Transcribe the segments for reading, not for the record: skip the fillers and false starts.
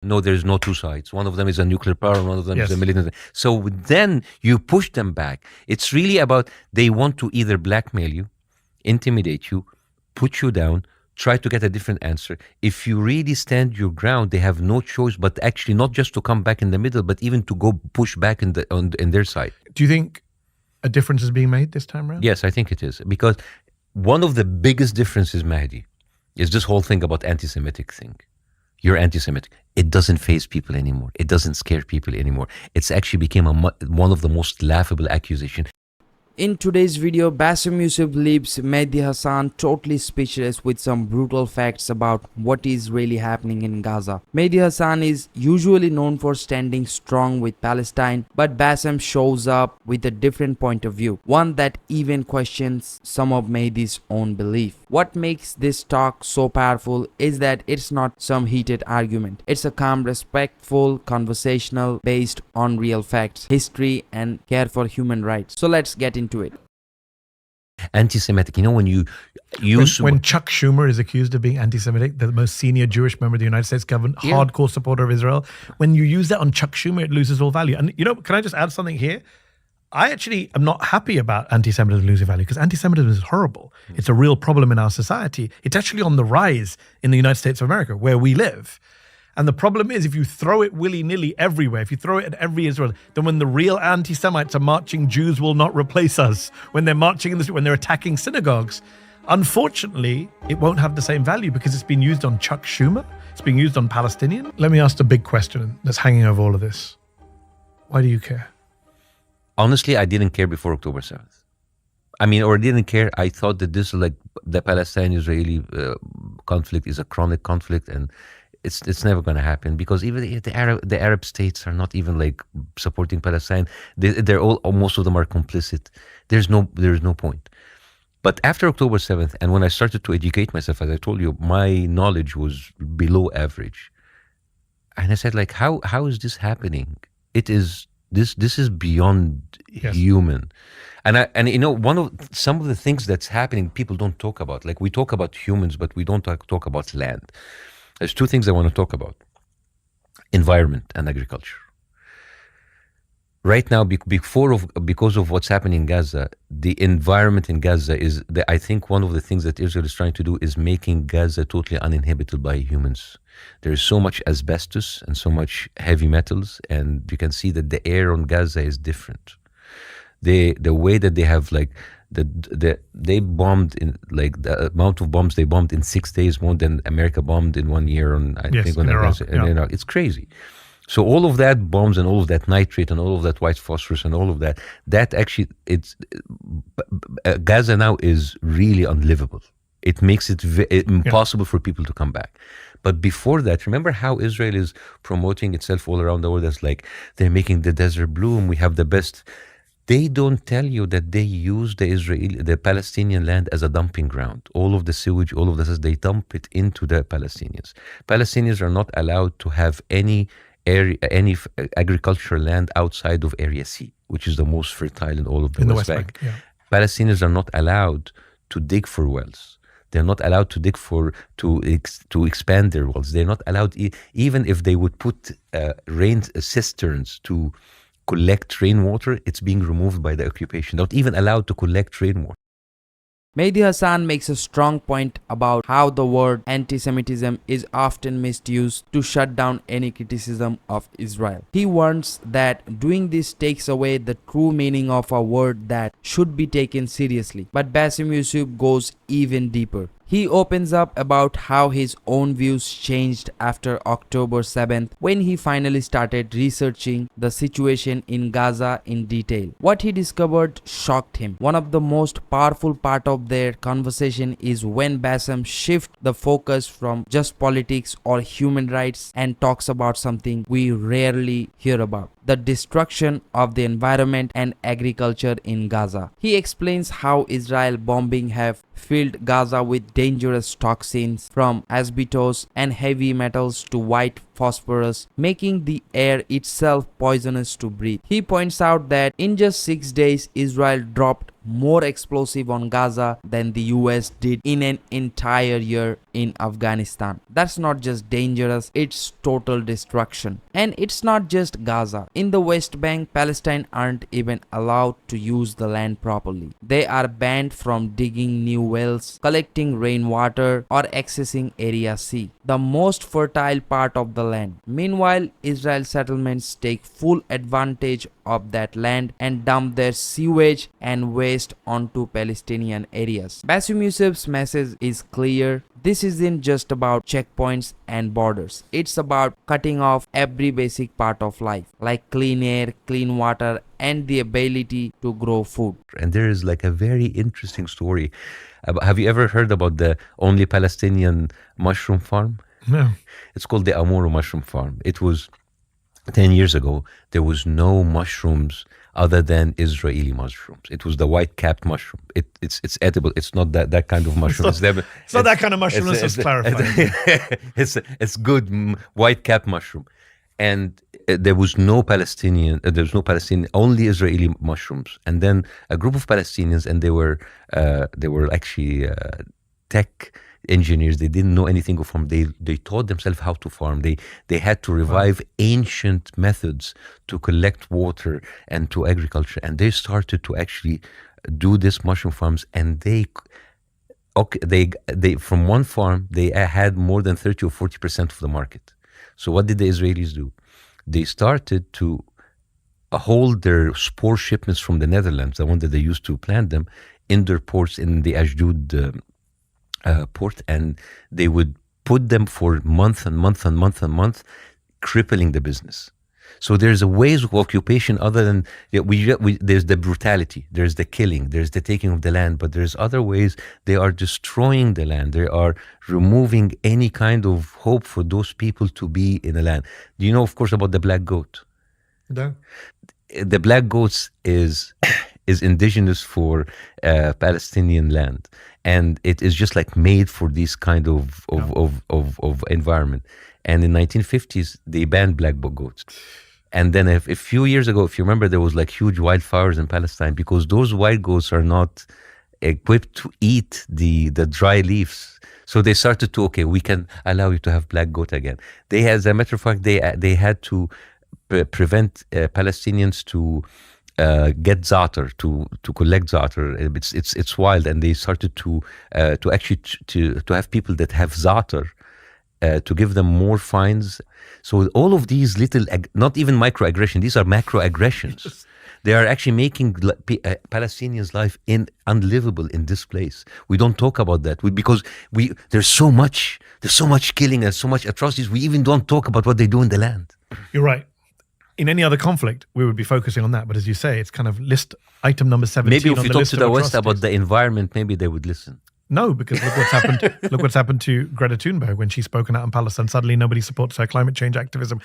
No, there's no two sides. One of them is a nuclear power, and one of them is a Yes. militant. So then you push them back. It's really about they want to either blackmail you, intimidate you, put you down, try to get a different answer. If you really stand your ground, they have no choice but actually not just to come back in the middle, but even to go push back in their side. Do you think a difference is being made this time around? Yes, I think it is. Because one of the biggest differences, Mehdi, is this whole thing about anti-Semitic thing. You're anti-Semitic. It doesn't faze people anymore. It doesn't scare people anymore. It's actually became one of the most laughable accusations. In today's video, Bassem Youssef leaves Mehdi Hasan totally speechless with some brutal facts about what is really happening in Gaza. Mehdi Hasan is usually known for standing strong with Palestine, but Bassem shows up with a different point of view, one that even questions some of Mehdi's own belief. What makes this talk so powerful is that it's not some heated argument. It's a calm, respectful, conversational, based on real facts, history, and care for human rights. So let's get into it. Anti-Semitic, you know, when you use... When Chuck Schumer is accused of being anti-Semitic, the most senior Jewish member of the United States government, hardcore supporter of Israel, when you use that on Chuck Schumer, it loses all value. And, you know, can I just add something here? I actually am not happy about anti-Semitism losing value because anti-Semitism is horrible. It's a real problem in our society. It's actually on the rise in the United States of America, where we live. And the problem is, if you throw it willy-nilly everywhere, if you throw it at every Israel, then when the real anti-Semites are marching, Jews will not replace us. When they're marching in the street, when they're attacking synagogues, unfortunately, it won't have the same value because it's been used on Chuck Schumer. It's being used on Palestinians. Let me ask the big question that's hanging over all of this. Why do you care? Honestly, I didn't care before October 7th. I mean, or didn't care. I thought that this, like, the Palestine-Israeli conflict is a chronic conflict, and it's never going to happen because even the Arab states are not even like supporting Palestine. They're all, most of them are complicit. There's no point. But after October 7th, and when I started to educate myself, as I told you, my knowledge was below average. And I said, like, how is this happening? It is this is beyond human. And you know, some of the things that's happening, people don't talk about. Like, we talk about humans, but we don't talk about land. There's two things I want to talk about: environment and agriculture. Right now, because of what's happening in Gaza, the environment in Gaza is, I think one of the things that Israel is trying to do is making Gaza totally uninhabitable by humans. There is so much asbestos and so much heavy metals, and you can see that the air on Gaza is different. The way that they have, like, they bombed in, like, the amount of bombs they bombed in 6 days, more than America bombed in 1 year on, I think, on Iraq. It's crazy. So all of that bombs and all of that nitrate and all of that white phosphorus and all of that actually, Gaza now is really unlivable. It makes it impossible for people to come back. But before that, remember how Israel is promoting itself all around the world as, like, they're making the desert bloom, we have the best. They don't tell you that they use the Palestinian land as a dumping ground. All of the sewage, all of this, they dump it into the Palestinians. Palestinians are not allowed to have any agricultural land outside of Area C, which is the most fertile in all of the West Bank. Palestinians are not allowed to dig for wells. They're not allowed to dig to expand their wells. They're not allowed, even if they would put rain cisterns to collect rainwater, it's being removed by the occupation. Not even allowed to collect rainwater. Mehdi Hasan makes a strong point about how the word anti-Semitism is often misused to shut down any criticism of Israel. He warns that doing this takes away the true meaning of a word that should be taken seriously. But Bassem Youssef goes even deeper. He opens up about how his own views changed after October 7th when he finally started researching the situation in Gaza in detail. What he discovered shocked him. One of the most powerful part of their conversation is when Bassem shifts the focus from just politics or human rights and talks about something we rarely hear about: the destruction of the environment and agriculture in Gaza. He explains how Israel bombing have filled Gaza with dangerous toxins from asbestos and heavy metals to white phosphorus, making the air itself poisonous to breathe. He points out that in just 6 days, Israel dropped more explosive on Gaza than the US did in an entire year in Afghanistan. That's not just dangerous, it's total destruction. And it's not just Gaza. In the West Bank, Palestine aren't even allowed to use the land properly. They are banned from digging new wells, collecting rainwater, or accessing Area C, the most fertile part of the land. Meanwhile, Israel settlements take full advantage of that land and dump their sewage and waste onto Palestinian areas. Bassem Youssef's message is clear. This isn't just about checkpoints and borders. It's about cutting off every basic part of life, like clean air, clean water, and the ability to grow food. And there is like a very interesting story. Have you ever heard about the only Palestinian mushroom farm? No. It's called the Amuru Mushroom Farm. It was 10 years ago. There was no mushrooms other than Israeli mushrooms. It was the white-capped mushroom. It's edible. It's not that kind of mushroom. It's not that kind of mushroom. Let's just clarify. It's good white-capped mushroom, and there was no Palestinian. Only Israeli mushrooms. And then a group of Palestinians, and they were actually tech engineers. They didn't know anything of farm. They taught themselves how to farm. They had to revive ancient methods to collect water and to agriculture, and they started to actually do this mushroom farms. And they from one farm they had more than 30 or 40% of the market. So what did the Israelis do? They started to hold their spore shipments from the Netherlands, the one that they used to plant them, in their ports in the Ashdod port, and they would put them for month and month and month and month, crippling the business. So there's a ways of occupation other than there's the brutality, there's the killing, there's the taking of the land, but there's other ways. They are destroying the land. They are removing any kind of hope for those people to be in the land. Do you know, of course, about the black goat? No. The black goats is indigenous for Palestinian land, and it is just like made for this kind of environment. And in 1950s they banned black goats. And then a few years ago, if you remember, there was like huge wildfires in Palestine because those white goats are not equipped to eat the dry leaves. So they started to, okay, we can allow you to have black goat again. They, as a matter of fact, they had to prevent Palestinians to get za'atar, to collect za'atar. It's wild, and they started to actually to have people that have za'atar, to give them more fines. So all of these little, not even microaggression, these are macroaggressions. They are actually making Palestinians' life unlivable in this place. We don't talk about that because there's so much killing and so much atrocities. We even don't talk about what they do in the land. You're right. In any other conflict, we would be focusing on that. But as you say, it's kind of list item number 17. Maybe if on you the talk list to of the West atrocities. about the environment, maybe they would listen. No, because look what's happened. Look what's happened to Greta Thunberg when she's spoken out in Palestine. Suddenly, nobody supports her climate change activism.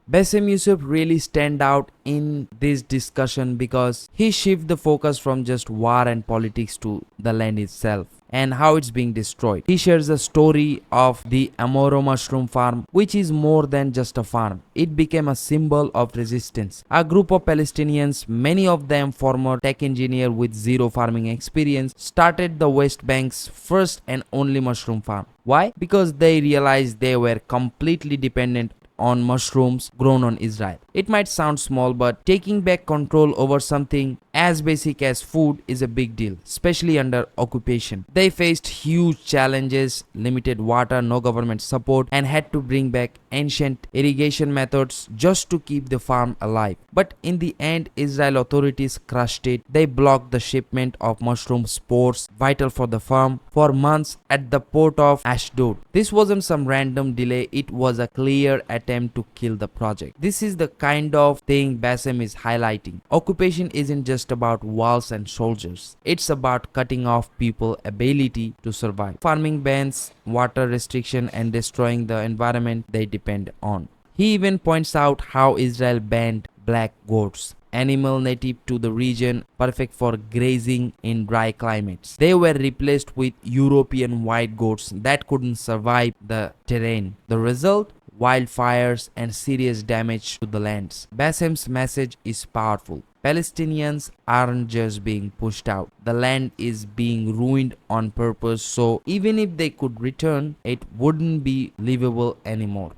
Bassem Youssef really stand out in this discussion because he shifts the focus from just war and politics to the land itself and how it's being destroyed. He shares the story of the Amuru mushroom farm, which is more than just a farm. It became a symbol of resistance. A group of Palestinians, many of them former tech engineers with zero farming experience, started the West Bank's first and only mushroom farm. Why? Because they realized they were completely dependent on mushrooms grown on Israel. It might sound small, but taking back control over something as basic as food is a big deal, especially under occupation. They faced huge challenges, limited water, no government support, and had to bring back ancient irrigation methods just to keep the farm alive. But in the end, Israel authorities crushed it. They blocked the shipment of mushroom spores, vital for the farm, for months at the port of Ashdod. This wasn't some random delay, it was a clear attempt to kill the project. This is the kind of thing Bassem is highlighting. Occupation isn't just about walls and soldiers. It's about cutting off people's ability to survive. Farming bans, water restriction, and destroying the environment they depend on. He even points out how Israel banned black goats, animal native to the region, perfect for grazing in dry climates. They were replaced with European white goats that couldn't survive the terrain. The result? Wildfires and serious damage to the lands. Bassem's message is powerful. Palestinians aren't just being pushed out. The land is being ruined on purpose, so even if they could return, it wouldn't be livable anymore.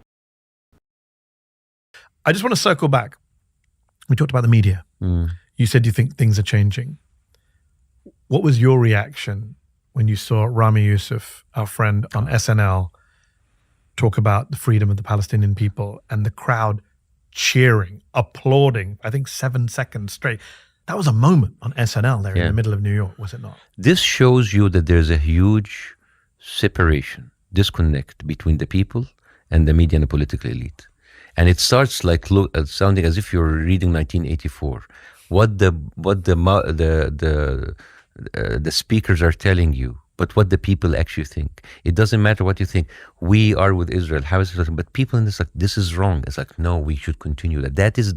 I just want to circle back. We talked about the media. You said you think things are changing. What was your reaction when you saw Rami Youssef, our friend on SNL, talk about the freedom of the Palestinian people and the crowd cheering, applauding, I think 7 seconds straight? That was a moment on SNL there in the middle of New York, was it not? This shows you that there's a huge separation, disconnect between the people and the media and the political elite. And it starts like sounding as if you're reading 1984. What the speakers are telling you, but what the people actually think. It doesn't matter what you think. We are with Israel. How is it? But people in this like, this is wrong. It's like, no, we should continue that. That is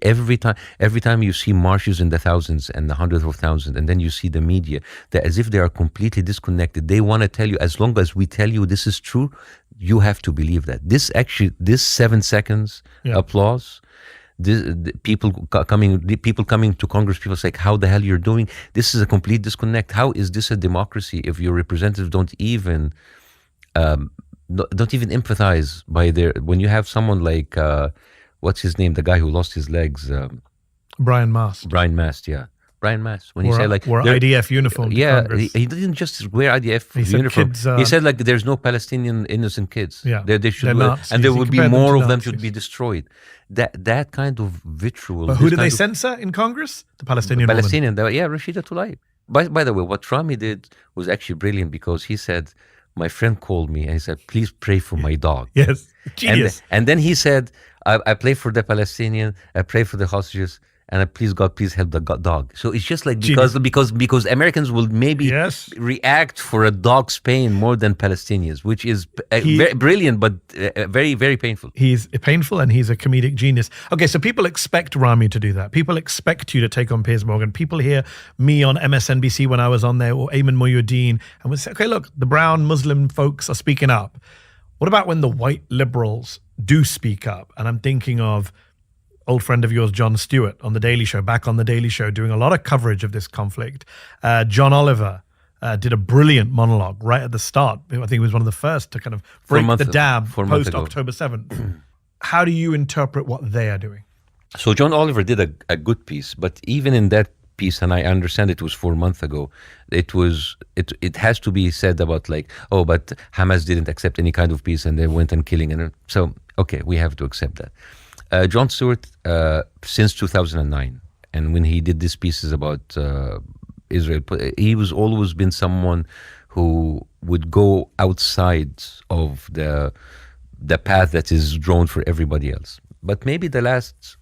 every time you see marches in the thousands and the hundreds of thousands, and then you see the media, that as if they are completely disconnected. They want to tell you, as long as we tell you this is true, you have to believe that. This 7 seconds applause. The people coming to Congress, people say, how the hell you're doing? This is a complete disconnect. How is this a democracy if your representatives don't even empathize by their, when you have someone like, what's his name? The guy who lost his legs. Brian Mast. Brian Mast, yeah. Brian Mast. When he said like, wore IDF uniform. He didn't just wear IDF uniform. Kids, he said like, there's no Palestinian innocent kids. Yeah, they should, and there would be more of them should be destroyed. That kind of vitriol. But who did they censor in Congress? The Palestinian woman. Rashida Tlaib. By the way, what Rami did was actually brilliant, because he said, my friend called me and he said, please pray for my dog. Yes, genius. And then he said, I pray for the Palestinian, I pray for the hostages, and please God, please help the dog. So it's just like, because Americans will maybe react for a dog's pain more than Palestinians, which is very brilliant, but very, very painful. He's painful and he's a comedic genius. Okay, so people expect Rami to do that. People expect you to take on Piers Morgan. People hear me on MSNBC when I was on there, or Ayman Mohyeldin, and would say, okay, look, the brown Muslim folks are speaking up. What about when the white liberals do speak up? And I'm thinking of old friend of yours, Jon Stewart, on The Daily Show, back on The Daily Show, doing a lot of coverage of this conflict. John Oliver did a brilliant monologue right at the start. I think he was one of the first to kind of break the dam post-October 7th. How do you interpret what they are doing? So John Oliver did a good piece, but even in that piece, and I understand it was 4 months ago, it has to be said about like, oh, but Hamas didn't accept any kind of peace and they went and killing. And so, okay, we have to accept that. Jon Stewart, since 2009, and when he did these pieces about Israel, he was always been someone who would go outside of the path that is drawn for everybody else. But maybe the last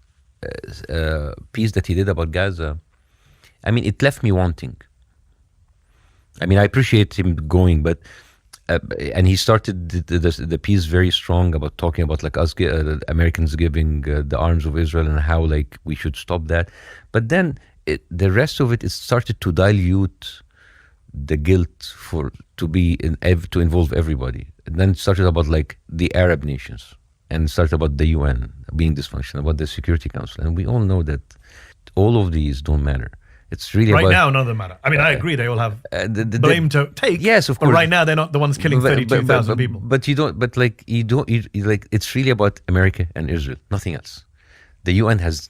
piece that he did about Gaza, I mean, it left me wanting. I mean, I appreciate him going, but and he started the piece very strong about talking about like us Americans giving the arms of Israel and how like we should stop that. But then the rest of it started to dilute the guilt to involve everybody. And then it started about like the Arab nations, and started about the UN being dysfunctional, about the Security Council, and we all know that all of these don't matter. It's really right now, none of them matter. I mean, I agree they all have blame to take. Yes, of course. But right now, they're not the ones killing 32,000 people. But you don't. But like you don't. It's really about America and Israel, nothing else. The UN is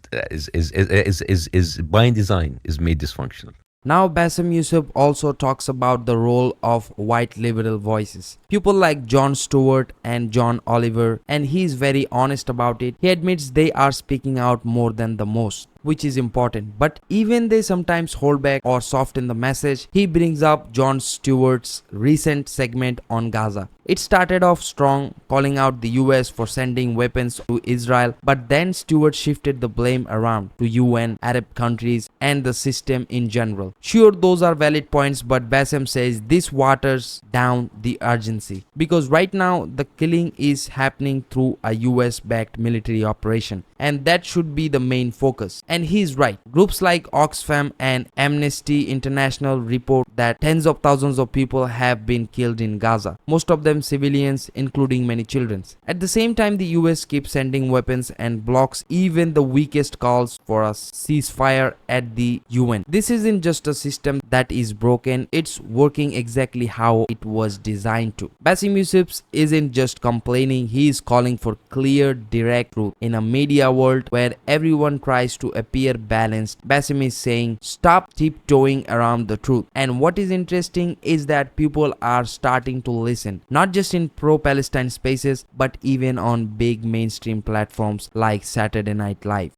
by design is made dysfunctional. Now, Bassem Youssef also talks about the role of white liberal voices. People like Jon Stewart and John Oliver, and he's very honest about it. He admits they are speaking out more than the most, which is important. But even they sometimes hold back or soften the message. He brings up Jon Stewart's recent segment on Gaza. It started off strong, calling out the US for sending weapons to Israel, but then Stewart shifted the blame around to UN, Arab countries, and the system in general. Sure, those are valid points, but Bassem says this waters down the urgency, because right now the killing is happening through a US-backed military operation, and that should be the main focus. And And he's right. Groups like Oxfam and Amnesty International report that tens of thousands of people have been killed in Gaza, most of them civilians, including many children. At the same time, the US keeps sending weapons and blocks even the weakest calls for a ceasefire at the UN. This isn't just a system that is broken, it's working exactly how it was designed to. Bassem Youssef isn't just complaining, he is calling for clear, direct truth. In a media world where everyone tries to appear balanced, Bassem is saying, stop tiptoeing around the truth. And what is interesting is that people are starting to listen, not just in pro-Palestine spaces, but even on big mainstream platforms like Saturday Night Live.